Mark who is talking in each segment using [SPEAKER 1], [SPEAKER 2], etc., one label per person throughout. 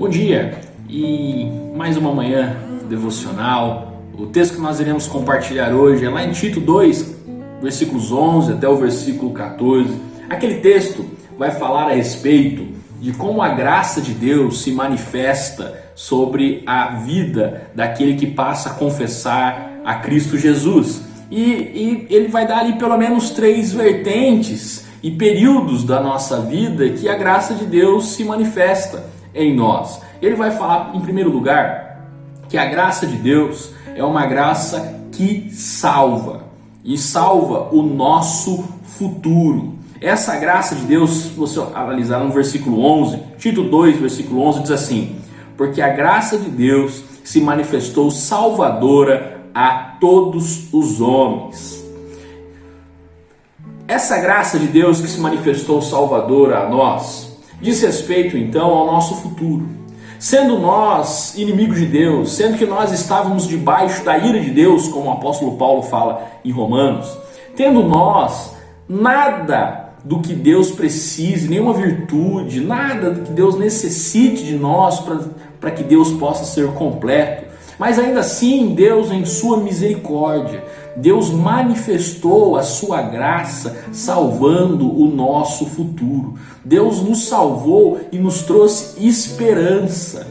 [SPEAKER 1] Bom dia e mais uma manhã devocional. O texto que nós iremos compartilhar hoje é lá em Tito 2, versículos 11 até o versículo 14. Aquele texto vai falar a respeito de como a graça de Deus se manifesta sobre a vida daquele que passa a confessar a Cristo Jesus. E ele vai dar ali pelo menos 3 vertentes e períodos da nossa vida que a graça de Deus se manifesta em nós. Ele vai falar, em primeiro lugar, que a graça de Deus é uma graça que salva, e salva o nosso futuro. Essa graça de Deus, se você analisar no versículo 11, Tito 2, versículo 11, diz assim: porque a graça de Deus se manifestou salvadora a todos os homens. Essa graça de Deus que se manifestou salvadora a nós, diz respeito então ao nosso futuro. Sendo nós inimigos de Deus, sendo que nós estávamos debaixo da ira de Deus, como o apóstolo Paulo fala em Romanos, tendo nós nada do que Deus precise, nenhuma virtude, nada do que Deus necessite de nós para que Deus possa ser completo, mas ainda assim Deus, em sua misericórdia, Deus manifestou a sua graça salvando o nosso futuro. Deus nos salvou e nos trouxe esperança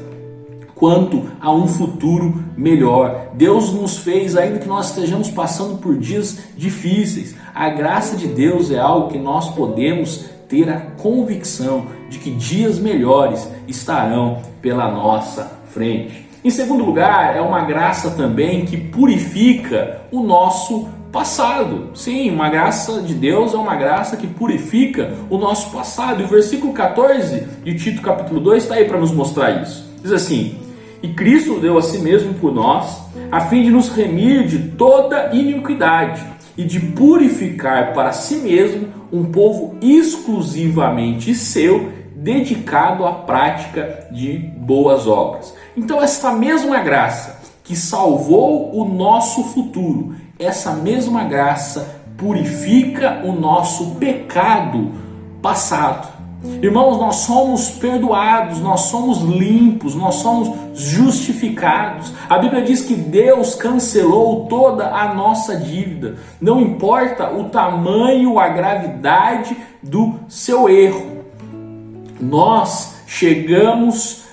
[SPEAKER 1] quanto a um futuro melhor. Deus nos fez, ainda que nós estejamos passando por dias difíceis, a graça de Deus é algo que nós podemos ter a convicção de que dias melhores estarão pela nossa frente. Em segundo lugar, é uma graça também que purifica o nosso passado. Sim, uma graça de Deus é uma graça que purifica o nosso passado. E o versículo 14 de Tito capítulo 2 está aí para nos mostrar isso. Diz assim: e Cristo deu a si mesmo por nós, a fim de nos remir de toda iniquidade e de purificar para si mesmo um povo exclusivamente seu, dedicado à prática de boas obras. Então essa mesma graça que salvou o nosso futuro, essa mesma graça purifica o nosso pecado passado. Irmãos, nós somos perdoados, nós somos limpos, nós somos justificados. A Bíblia diz que Deus cancelou toda a nossa dívida. Não importa o tamanho, a gravidade do seu erro. Nós chegamos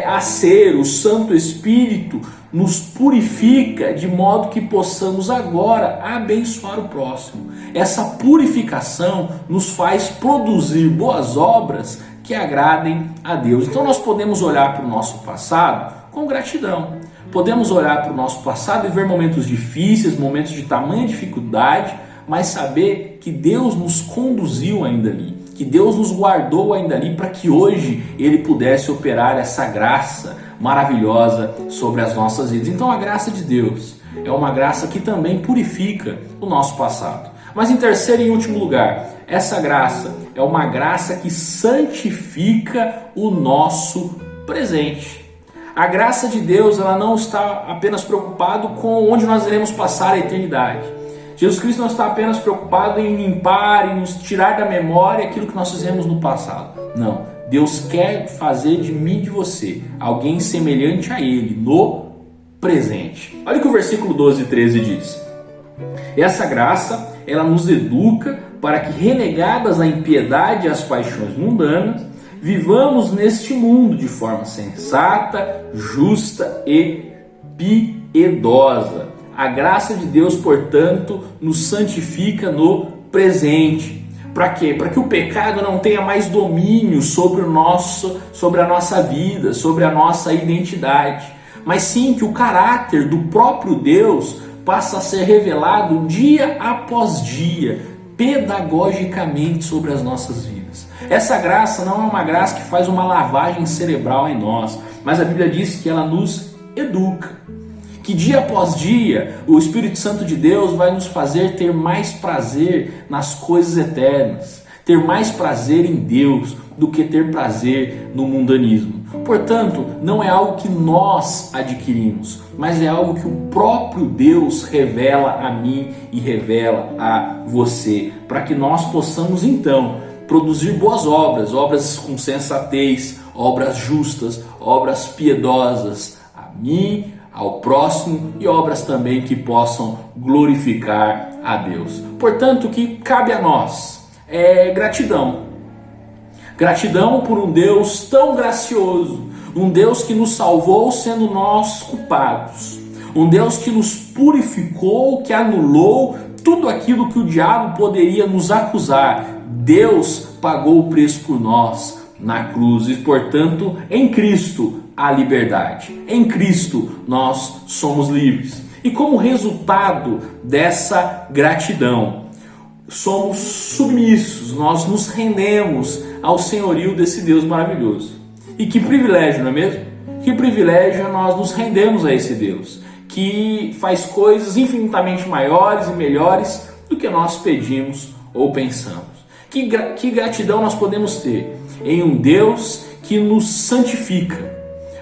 [SPEAKER 1] a ser, o Santo Espírito nos purifica de modo que possamos agora abençoar o próximo. Essa purificação nos faz produzir boas obras que agradem a Deus. Então nós podemos olhar para o nosso passado com gratidão. Podemos olhar para o nosso passado e ver momentos difíceis, momentos de tamanha dificuldade, mas saber que Deus nos conduziu ainda ali, que Deus nos guardou ainda ali para que hoje Ele pudesse operar essa graça maravilhosa sobre as nossas vidas. Então a graça de Deus é uma graça que também purifica o nosso passado. Mas em terceiro e último lugar, essa graça é uma graça que santifica o nosso presente. A graça de Deus, ela não está apenas preocupada com onde nós iremos passar a eternidade. Jesus Cristo não está apenas preocupado em limpar e nos tirar da memória aquilo que nós fizemos no passado. Não, Deus quer fazer de mim e de você alguém semelhante a Ele no presente. Olha o que o versículo 12 e 13 diz. Essa graça, ela nos educa para que, renegadas a impiedade e as paixões mundanas, vivamos neste mundo de forma sensata, justa e piedosa. A graça de Deus, portanto, nos santifica no presente. Para quê? Para que o pecado não tenha mais domínio sobre a nossa vida, sobre a nossa identidade. Mas sim que o caráter do próprio Deus passa a ser revelado dia após dia, pedagogicamente sobre as nossas vidas. Essa graça não é uma graça que faz uma lavagem cerebral em nós, mas a Bíblia diz que ela nos educa. Que dia após dia o Espírito Santo de Deus vai nos fazer ter mais prazer nas coisas eternas, ter mais prazer em Deus do que ter prazer no mundanismo. Portanto, não é algo que nós adquirimos, mas é algo que o próprio Deus revela a mim e revela a você, para que nós possamos então produzir boas obras, obras com sensatez, obras justas, obras piedosas a mim, ao próximo e obras também que possam glorificar a Deus. Portanto, o que cabe a nós é gratidão. Gratidão por um Deus tão gracioso, um Deus que nos salvou sendo nós culpados, um Deus que nos purificou, que anulou tudo aquilo que o diabo poderia nos acusar. Deus pagou o preço por nós na cruz e, portanto, em Cristo há liberdade. Em Cristo nós somos livres. E como resultado dessa gratidão, somos submissos, nós nos rendemos ao senhorio desse Deus maravilhoso. E que privilégio, não é mesmo? Que privilégio nós nos rendemos a esse Deus, que faz coisas infinitamente maiores e melhores do que nós pedimos ou pensamos. Que gratidão nós podemos ter em um Deus que nos santifica,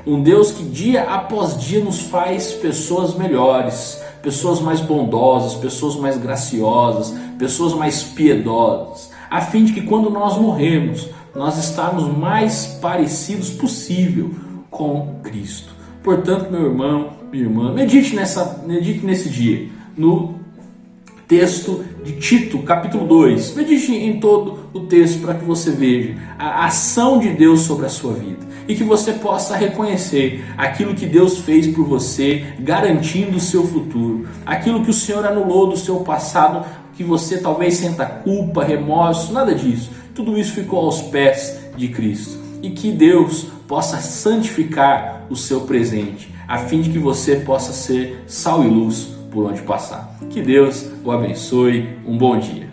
[SPEAKER 1] um Deus que dia após dia nos faz pessoas melhores, pessoas mais bondosas, pessoas mais graciosas, pessoas mais piedosas, a fim de que quando nós morremos, nós estarmos mais parecidos possível com Cristo. Portanto, meu irmão, minha irmã, medite nesse dia, no texto de Tito, capítulo 2. Medite em todo o texto para que você veja a ação de Deus sobre a sua vida e que você possa reconhecer aquilo que Deus fez por você, garantindo o seu futuro, aquilo que o Senhor anulou do seu passado, que você talvez sinta culpa, remorso, nada disso. Tudo isso ficou aos pés de Cristo. E que Deus possa santificar o seu presente, a fim de que você possa ser sal e luz por onde passar. Que Deus o abençoe. Um bom dia.